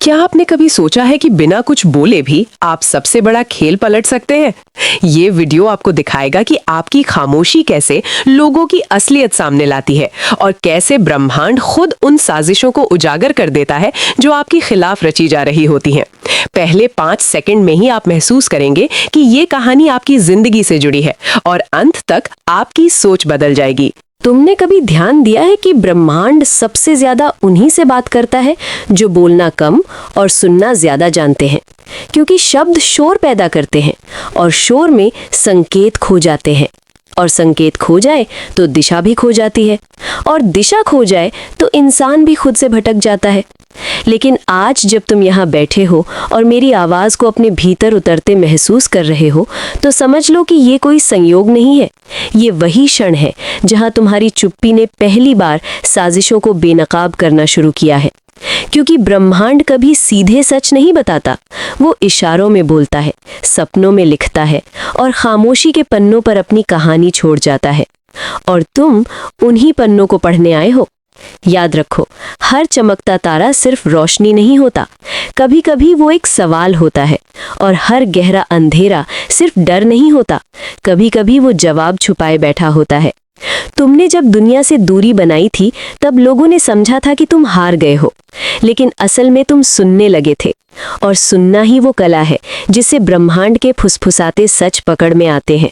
क्या आपने कभी सोचा है कि बिना कुछ बोले भी आप सबसे बड़ा खेल पलट सकते हैं? ये वीडियो आपको दिखाएगा कि आपकी खामोशी कैसे लोगों की असलियत सामने लाती है और कैसे ब्रह्मांड खुद उन साजिशों को उजागर कर देता है जो आपके खिलाफ रची जा रही होती हैं। पहले 5 सेकंड में ही आप महसूस करेंगे कि ये कहानी आपकी जिंदगी से जुड़ी है और अंत तक आपकी सोच बदल जाएगी। तुमने कभी ध्यान दिया है कि ब्रह्मांड सबसे ज्यादा उन्हीं से बात करता है जो बोलना कम और सुनना ज्यादा जानते हैं, क्योंकि शब्द शोर पैदा करते हैं और शोर में संकेत खो जाते हैं, और संकेत खो जाए तो दिशा भी खो जाती है, और दिशा खो जाए तो इंसान भी खुद से भटक जाता है। लेकिन आज जब तुम यहाँ बैठे हो और मेरी आवाज़ को अपने भीतर उतरते महसूस कर रहे हो, तो समझ लो कि ये कोई संयोग नहीं है। ये वही क्षण है जहाँ तुम्हारी चुप्पी ने पहली बार साजिशों को बेनकाब करना शुरू किया है। क्योंकि ब्रह्मांड कभी सीधे सच नहीं बताता, वो इशारों में बोलता है, सपनों में लिखता है और खामोशी के पन्नों पर अपनी कहानी छोड़ जाता है। और तुम उन्हीं पन्नों को पढ़ने आए हो। याद रखो, हर चमकता तारा सिर्फ रोशनी नहीं होता, कभी कभी वो एक सवाल होता है। और हर गहरा अंधेरा सिर्फ डर नहीं होता, कभी कभी वो जवाब छुपाए बैठा होता है। तुमने जब दुनिया से दूरी बनाई थी तब लोगों ने समझा था कि तुम हार गए हो, लेकिन असल में तुम सुनने लगे थे। और सुनना ही वो कला है जिससे ब्रह्मांड के फुसफुसाते सच पकड़ में आते हैं।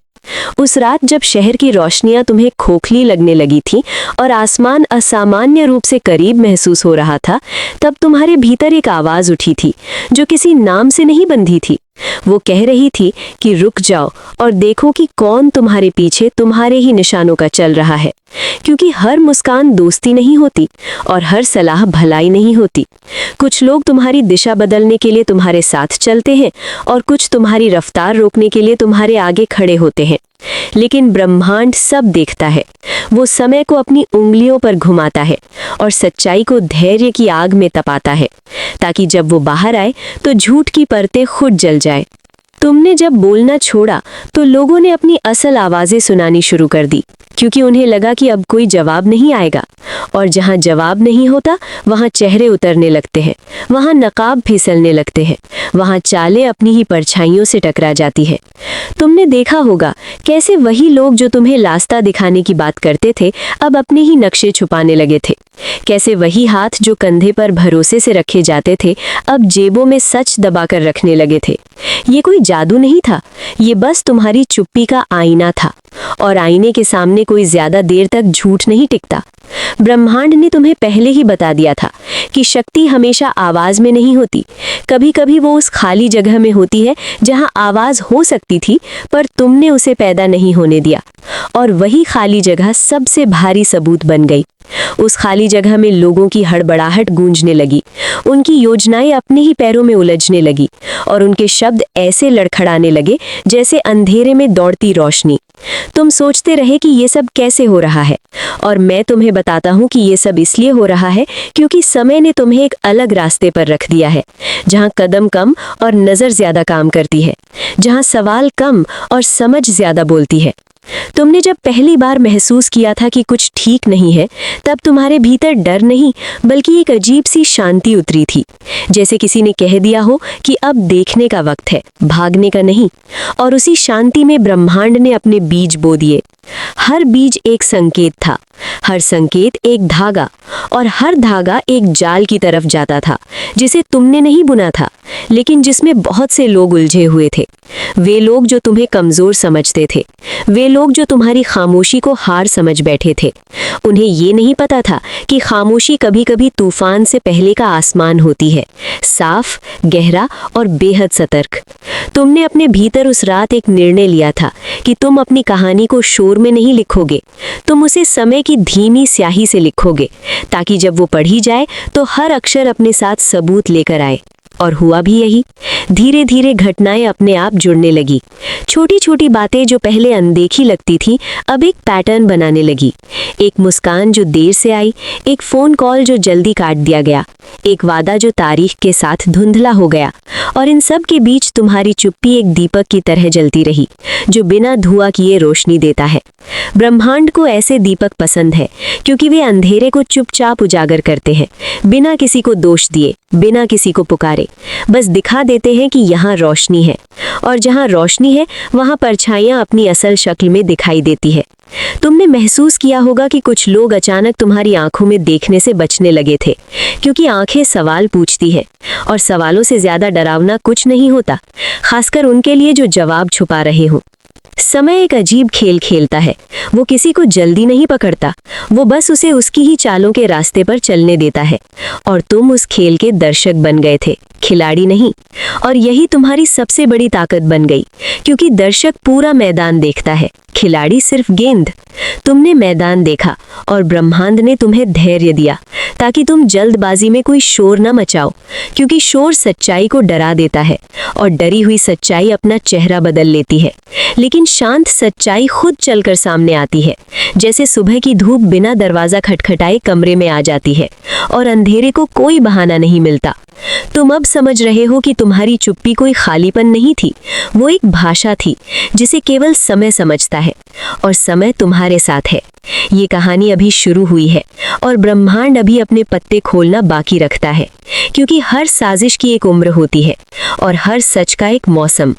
उस रात जब शहर की रोशनियां तुम्हें खोखली लगने लगी थी और आसमान असामान्य रूप से करीब महसूस हो रहा था, तब तुम्हारे भीतर एक आवाज उठी थी जो किसी नाम से नहीं बंधी थी। वो कह रही थी कि रुक जाओ और देखो कि कौन तुम्हारे पीछे तुम्हारे ही निशानों का चल रहा है। क्योंकि हर मुस्कान दोस्ती नहीं होती और हर सलाह भलाई नहीं होती। कुछ लोग तुम्हारी दिशा बदलने के लिए तुम्हारे साथ चलते हैं और कुछ तुम्हारी रफ्तार रोकने के लिए तुम्हारे आगे खड़े होते हैं। लेकिन ब्रह्मांड सब देखता है। वो समय को अपनी उंगलियों पर घुमाता है और सच्चाई को धैर्य की आग में तपाता है, ताकि जब वो बाहर आए तो झूठ की परतें खुद जल जाए। तुमने जब बोलना छोड़ा तो लोगों ने अपनी असल आवाज़ें सुनानी शुरू कर दी, क्योंकि उन्हें लगा कि अब कोई जवाब नहीं आएगा। और जहाँ जवाब नहीं होता वहाँ चेहरे उतरने लगते हैं, वहाँ नकाब फिसलने लगते हैं, वहाँ चालें अपनी ही परछाइयों से टकरा जाती है। तुमने देखा होगा कैसे वही लोग जो तुम्हें रास्ता दिखाने की बात करते थे अब अपने ही नक्शे छुपाने लगे थे। कैसे वही हाथ जो कंधे पर भरोसे से रखे जाते थे अब जेबों में सच दबाकर रखने लगे थे। ये कोई जादू नहीं था, ये बस तुम्हारी चुप्पी का आईना था। और आईने के सामने कोई ज्यादा देर तक झूठ नहीं टिकता। ब्रह्मांड ने तुम्हें पहले ही बता दिया था कि शक्ति हमेशा आवाज में नहीं होती, कभी कभी वो उस खाली जगह में होती है जहां आवाज हो सकती थी पर तुमने उसे पैदा नहीं होने दिया। और वही खाली जगह सबसे भारी सबूत बन गई। उस खाली जगह में लोगों की हड़बड़ाहट गूंजने लगी, उनकी योजनाएं अपने ही पैरों में उलझने लगी और उनके शब्द ऐसे लड़खड़ाने लगे जैसे अंधेरे में दौड़ती रोशनी। तुम सोचते रहे कि ये सब कैसे हो रहा है, और मैं तुम्हें बताता हूँ कि ये सब इसलिए हो रहा है क्योंकि समय ने तुम्हें एक अलग रास्ते पर रख दिया है, जहाँ कदम कम और नज़र ज्यादा काम करती है, जहाँ सवाल कम और समझ ज्यादा बोलती है। तुमने जब पहली बार महसूस किया था कि कुछ ठीक नहीं है, तब तुम्हारे भीतर डर नहीं बल्कि एक अजीब सी शांति उतरी थी, जैसे किसी ने कह दिया हो कि अब देखने का वक्त है, भागने का नहीं। और उसी शांति में ब्रह्मांड ने अपने बीज बो दिए। हर बीज एक संकेत था, हर संकेत एक धागा, और हर धागा एक जाल की तरफ जाता था जिसे तुमने नहीं बुना था, लेकिन जिसमें बहुत से लोग उलझे हुए थे। वे लोग जो तुम्हें कमजोर समझते थे, वे लोग जो तुम्हारी खामोशी को हार समझ बैठे थे। उन्हें ये नहीं पता था कि खामोशी कभी कभी तूफान से पहले का आसमान होती है, साफ, गहरा और बेहद सतर्क। तुमने अपने भीतर उस रात एक निर्णय लिया था कि तुम अपनी कहानी को शोर में नहीं लिखोगे, तुम उसे समय की धीमी स्याही से लिखोगे, ताकि जब वो पढ़ी जाए तो हर अक्षर अपने साथ सबूत लेकर आए। और हुआ भी यही। धीरे धीरे घटनाएं अपने आप जुड़ने लगी। छोटी छोटी बातें जो पहले अनदेखी लगती थी अब एक पैटर्न बनाने लगी। एक मुस्कान जो देर से आई, एक फ़ोन कॉल जो जल्दी काट दिया गया, एक वादा जो तारीख के साथ धुंधला हो गया। और इन सब के बीच तुम्हारी चुप्पी एक दीपक की तरह जलती रही, जो बिना धुआं किए रोशनी देता है। ब्रह्मांड को ऐसे दीपक पसंद है क्योंकि वे अंधेरे को चुपचाप उजागर करते हैं, बिना किसी को दोष दिए, बिना किसी को पुकारे। बस दिखा देते हैं कि यहाँ रोशनी है, और जहाँ रोशनी है वहाँ परछाइयाँ अपनी असल शक्ल में दिखाई देती है। तुमने महसूस किया होगा कि कुछ लोग अचानक तुम्हारी आंखों में देखने से बचने लगे थे, क्योंकि आंखें सवाल पूछती है, और सवालों से ज्यादा डरावना कुछ नहीं होता, खासकर उनके लिए जो जवाब छुपा रहे हों। समय एक अजीब खेल खेलता है। वो किसी को जल्दी नहीं पकड़ता, वो बस उसे उसकी ही चालों के रास्ते पर चलने देता है, और तुम उस खेल के दर्शक बन गए थे, खिलाड़ी नहीं। और यही तुम्हारी सबसे बड़ी ताकत बन गई, क्योंकि दर्शक पूरा मैदान देखता है, खिलाड़ी सिर्फ गेंद। तुमने मैदान देखा और ब्रह्मांड ने तुम्हें धैर्य दिया ताकि तुम जल्दबाजी में कोई शोर न मचाओ, क्योंकि शोर सच्चाई को डरा देता है और डरी हुई सच्चाई अपना चेहरा बदल लेती है। लेकिन शांत सच्चाई खुद चलकर सामने आती है, जैसे सुबह की धूप बिना दरवाजा खटखटाए कमरे में आ जाती है और अंधेरे को कोई बहाना नहीं मिलता। तुम अब समझ रहे हो कि तुम्हारी चुप्पी कोई खालीपन नहीं थी, वो एक भाषा थी जिसे केवल समय समझता है, और समय तुम्हारे साथ है। ये कहानी अभी शुरू हुई है और ब्रह्मांड अभी अपने पत्ते खोलना बाकी रखता है, क्योंकि हर साजिश की एक उम्र होती है और हर सच का एक मौसम,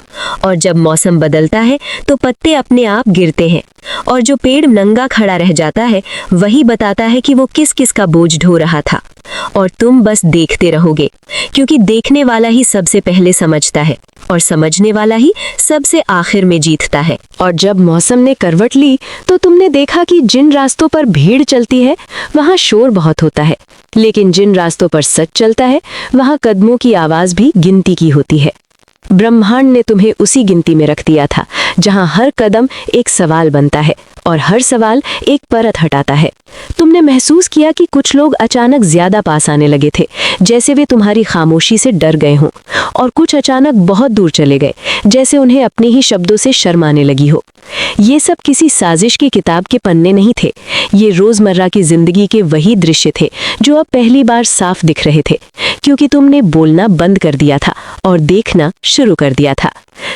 और जब मौसम बदलता है तो पत्ते अपने आप गिरते हैं, और जो पेड़ नंगा खड़ा रह जाता है वही बताता है कि वो किस किस का बोझ ढो रहा था। और तुम बस देखते रहोगे, क्योंकि देखने वाला ही सबसे पहले समझता है और समझने वाला ही सबसे आखिर में जीतता है। और जब मौसम ने करवट ली तो तुमने देखा कि जिन रास्तों पर भीड़ चलती है वहाँ शोर बहुत होता है, लेकिन जिन रास्तों पर सच चलता है वहाँ कदमों की आवाज भी गिनती की होती है। ब्रह्मांड ने तुम्हें उसी गिनती में रख दिया था जहां हर कदम एक सवाल बनता है और हर सवाल एक परत हटाता है। तुमने महसूस किया कि कुछ लोग अचानक ज्यादा पास आने लगे थे, जैसे वे तुम्हारी खामोशी से डर गए हों, और कुछ अचानक बहुत दूर चले गए, जैसे उन्हें अपने ही शब्दों से शर्म आने लगी हो। ये सब किसी साजिश की किताब के पन्ने नहीं थे, ये रोजमर्रा की जिंदगी के वही दृश्य थे जो अब पहली बार साफ दिख रहे थे, क्योंकि तुमने बोलना बंद कर दिया था और देखना शुरू कर दिया था।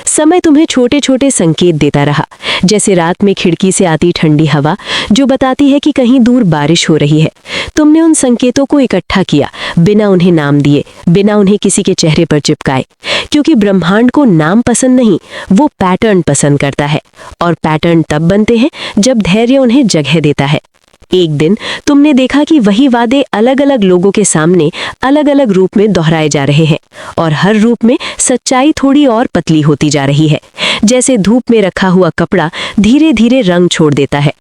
समय तुम्हें छोटे छोटे संकेत देता रहा, जैसे रात में खिड़की से आती ठंडी हवा जो बताती है कि कहीं दूर बारिश हो रही है। तुमने उन संकेतों को इकट्ठा किया, बिना उन्हें नाम दिए, बिना उन्हें किसी के चेहरे पर चिपकाए, क्योंकि ब्रह्मांड को नाम पसंद नहीं, वो पैटर्न पसंद करता है, और पैटर्न तब बनते हैं जब धैर्य उन्हें जगह देता है। एक दिन तुमने देखा कि वही वादे अलग अलग लोगों के सामने अलग अलग रूप में दोहराए जा रहे हैं, और हर रूप में सच्चाई थोड़ी और पतली होती जा रही है, जैसे धूप में रखा हुआ कपड़ा धीरे धीरे रंग छोड़ देता है।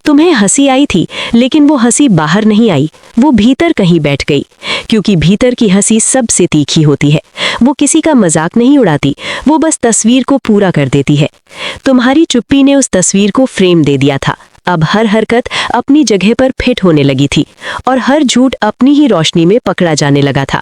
तुम्हें हंसी आई थी, लेकिन वो हंसी बाहर नहीं आई, वो भीतर कहीं बैठ गई, क्योंकि भीतर की हंसी सबसे तीखी होती है। वो किसी का मजाक नहीं उड़ाती, वो बस तस्वीर को पूरा कर देती है। तुम्हारी चुप्पी ने उस तस्वीर को फ्रेम दे दिया था। अब हर हरकत अपनी जगह पर फिट होने लगी थी, और हर झूठ अपनी ही रोशनी में पकड़ा जाने लगा था।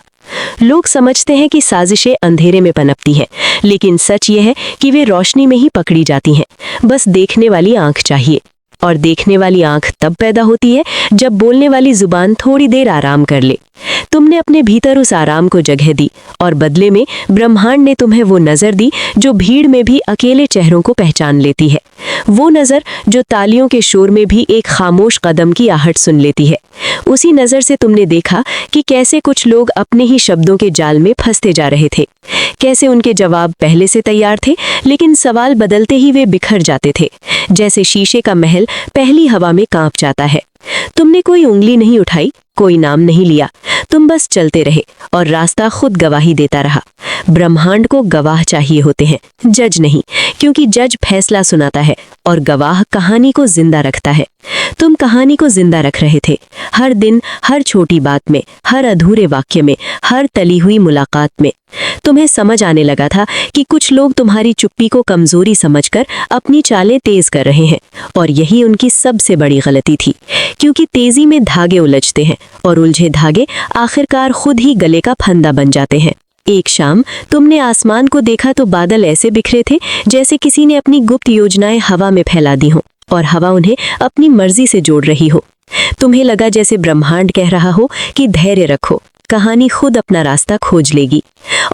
लोग समझते हैं कि साजिशें अंधेरे में पनपती हैं, लेकिन सच ये है कि वे रोशनी में ही पकड़ी जाती हैं। बस देखने वाली आंख चाहिए, और देखने वाली आंख तब पैदा होती है जब बोलने वाली जुबान थोड़ी देर आराम कर ले। तुमने अपने भीतर उस आराम को जगह दी, और बदले में ब्रह्मांड ने तुम्हें वो नजर दी जो भीड़ में भी अकेले चेहरों को पहचान लेती है, वो नजर जो तालियों के शोर में भी एक खामोश कदम की आहट सुन लेती है। उसी नजर से तुमने देखा कि कैसे कुछ लोग अपने ही शब्दों के जाल में फंसते जा रहे थे, कैसे उनके जवाब पहले से तैयार थे, लेकिन सवाल बदलते ही वे बिखर जाते थे, जैसे शीशे का महल पहली हवा में कांप जाता है। तुमने कोई उंगली नहीं उठाई, कोई नाम नहीं लिया, तुम बस चलते रहे, और रास्ता खुद गवाही देता रहा। ब्रह्मांड को गवाह चाहिए होते हैं, जज नहीं, क्योंकि जज फैसला सुनाता है और गवाह कहानी को जिंदा रखता है। तुम कहानी को जिंदा रख रहे थे, हर दिन, हर छोटी बात में, हर अधूरे वाक्य में, हर तली हुई मुलाकात में। तुम्हें समझ आने लगा था कि कुछ लोग तुम्हारी चुप्पी को कमजोरी समझकर अपनी चालें तेज कर रहे हैं, और यही उनकी सबसे बड़ी गलती थी, क्योंकि तेजी में धागे उलझते हैं, और उलझे धागे आखिरकार खुद ही गले का फंदा बन जाते हैं। एक शाम तुमने आसमान को देखा तो बादल ऐसे बिखरे थे जैसे किसी ने अपनी गुप्त योजनाएं हवा में फैला दी हों, और हवा उन्हें अपनी मर्जी से जोड़ रही हो। तुम्हें लगा जैसे ब्रह्मांड कह रहा हो कि धैर्य रखो, कहानी खुद अपना रास्ता खोज लेगी।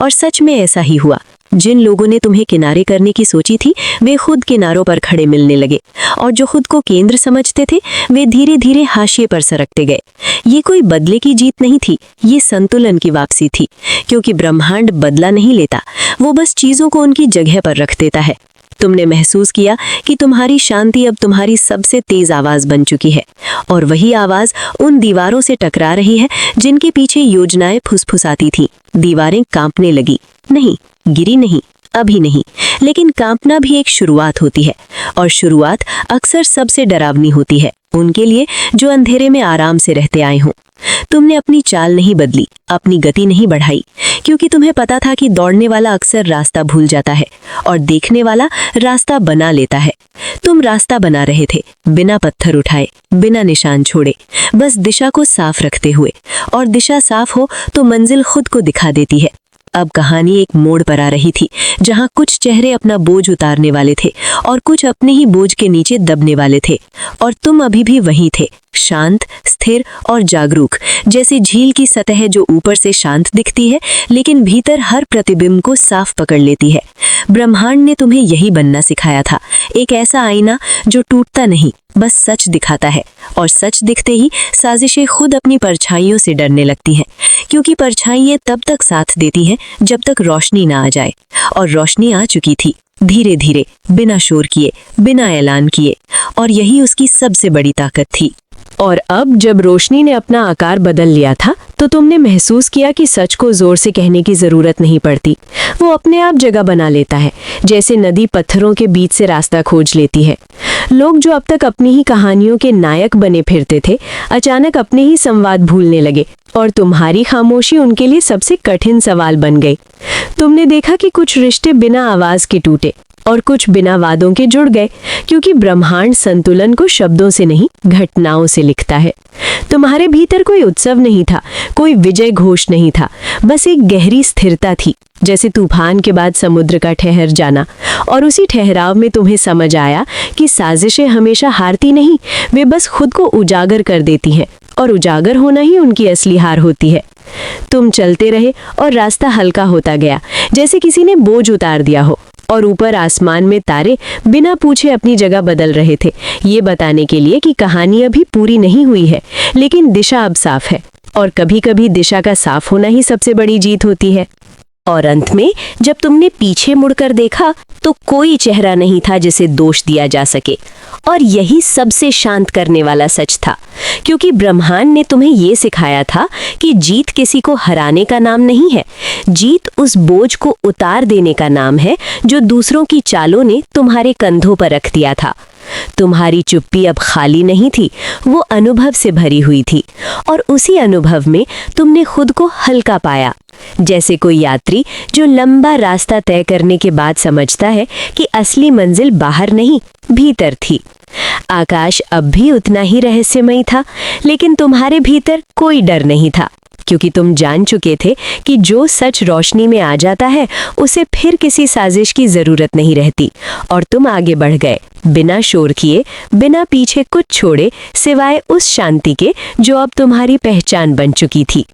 और सच में ऐसा ही हुआ। जिन लोगों ने तुम्हें किनारे करने की सोची थी वे खुद किनारों पर खड़े मिलने लगे, और जो खुद को केंद्र समझते थे वे धीरे धीरे हाशिए पर सरकते गए। ये कोई बदले की जीत नहीं थी, ये संतुलन की वापसी थी, क्योंकि ब्रह्मांड बदला नहीं लेता, वो बस चीजों को उनकी जगह पर रख देता है। तुमने महसूस किया कि तुम्हारी शांति अब तुम्हारी सबसे तेज आवाज बन चुकी है, और वही आवाज उन दीवारों से टकरा रही है जिनके पीछे योजनाएं फुसफुसाती थीं। दीवारें कांपने लगी, नहीं, गिरी नहीं, अभी नहीं, लेकिन कांपना भी एक शुरुआत होती है, और शुरुआत अक्सर सबसे डरावनी होती है उनके लिए जो अंधेरे में आराम से रहते आए हों। तुमने अपनी चाल नहीं बदली, अपनी गति नहीं बढ़ाई, क्योंकि तुम्हें पता था कि दौड़ने वाला अक्सर रास्ता भूल जाता है और देखने वाला रास्ता बना लेता है। तुम रास्ता बना रहे थे, बिना पत्थर उठाए, बिना निशान छोड़े, बस दिशा को साफ रखते हुए, और दिशा साफ हो तो मंजिल खुद को दिखा देती है। अब कहानी एक मोड़ पर आ रही थी, जहां कुछ चेहरे अपना बोझ उतारने वाले थे और कुछ अपने ही बोझ के नीचे दबने वाले थे, और तुम अभी भी वहीं थे, शांत, स्थिर और जागरूक, जैसे झील की सतह जो ऊपर से शांत दिखती है लेकिन भीतर हर प्रतिबिंब को साफ पकड़ लेती है। ब्रह्मांड ने तुम्हें यही बनना सिखाया था, एक ऐसा आईना जो टूटता नहीं, बस सच दिखाता है, और सच दिखते ही साजिशें खुद अपनी परछाइयों से डरने लगती हैं, क्योंकि परछाइयां तब तक साथ देती हैं जब तक रोशनी ना आ जाए, और रोशनी आ चुकी थी, धीरे धीरे, बिना शोर किए, बिना ऐलान किए, और यही उसकी सबसे बड़ी ताकत थी। और अब जब रोशनी ने अपना आकार बदल लिया था तो तुमने महसूस किया कि सच को जोर से कहने की जरूरत नहीं पड़ती, वो अपने आप जगह बना लेता है, जैसे नदी पत्थरों के बीच से रास्ता खोज लेती है। लोग जो अब तक अपनी ही कहानियों के नायक बने फिरते थे, अचानक अपने ही संवाद भूलने लगे, और तुम्हारी खामोशी उनके लिए सबसे कठिन सवाल बन गई। तुमने देखा कि कुछ रिश्ते बिना आवाज के टूटे और कुछ बिना वादों के जुड़ गए, क्योंकि ब्रह्मांड संतुलन को शब्दों से नहीं, घटनाओं से लिखता है। तुम्हारे भीतर कोई उत्सव नहीं था, कोई विजय घोष नहीं था, बस एक गहरी स्थिरता थी, जैसे तूफान के बाद समुद्र का ठहर जाना। और उसी ठहराव में तुम्हें समझ आया कि साजिशें हमेशा हारती नहीं, वे बस खुद को उजागर कर देती हैं, और उजागर होना ही उनकी असली हार होती है। तुम चलते रहे और रास्ता हल्का होता गया, जैसे किसी ने बोझ उतार दिया हो, और ऊपर आसमान में तारे बिना पूछे अपनी जगह बदल रहे थे, ये बताने के लिए कि कहानी अभी पूरी नहीं हुई है, लेकिन दिशा अब साफ है, और कभी-कभी दिशा का साफ होना ही सबसे बड़ी जीत होती है। और अंत में जब तुमने पीछे मुड़कर देखा तो कोई चेहरा नहीं था जिसे दोष दिया जा सके, और यही सबसे शांत करने वाला सच था, क्योंकि ब्रह्मांड ने तुम्हें ये सिखाया था कि जीत किसी को हराने का नाम नहीं है, जीत उस बोझ को उतार देने का नाम है जो दूसरों की चालों ने तुम्हारे कंधों पर रख दिया था। तुम्हारी चुप्पी अब खाली नहीं थी, वो अनुभव से भरी हुई थी, और उसी अनुभव में तुमने खुद को हल्का पाया, जैसे कोई यात्री जो लंबा रास्ता तय करने के बाद समझता है कि असली मंजिल बाहर नहीं, भीतर थी। आकाश अब भी उतना ही रहस्यमयी था, लेकिन तुम्हारे भीतर कोई डर नहीं था, क्योंकि तुम जान चुके थे कि जो सच रोशनी में आ जाता है उसे फिर किसी साजिश की जरूरत नहीं रहती, और तुम आगे बढ़ गए, बिना शोर किए, बिना पीछे कुछ छोड़े, सिवाय उस शांति के जो अब तुम्हारी पहचान बन चुकी थी।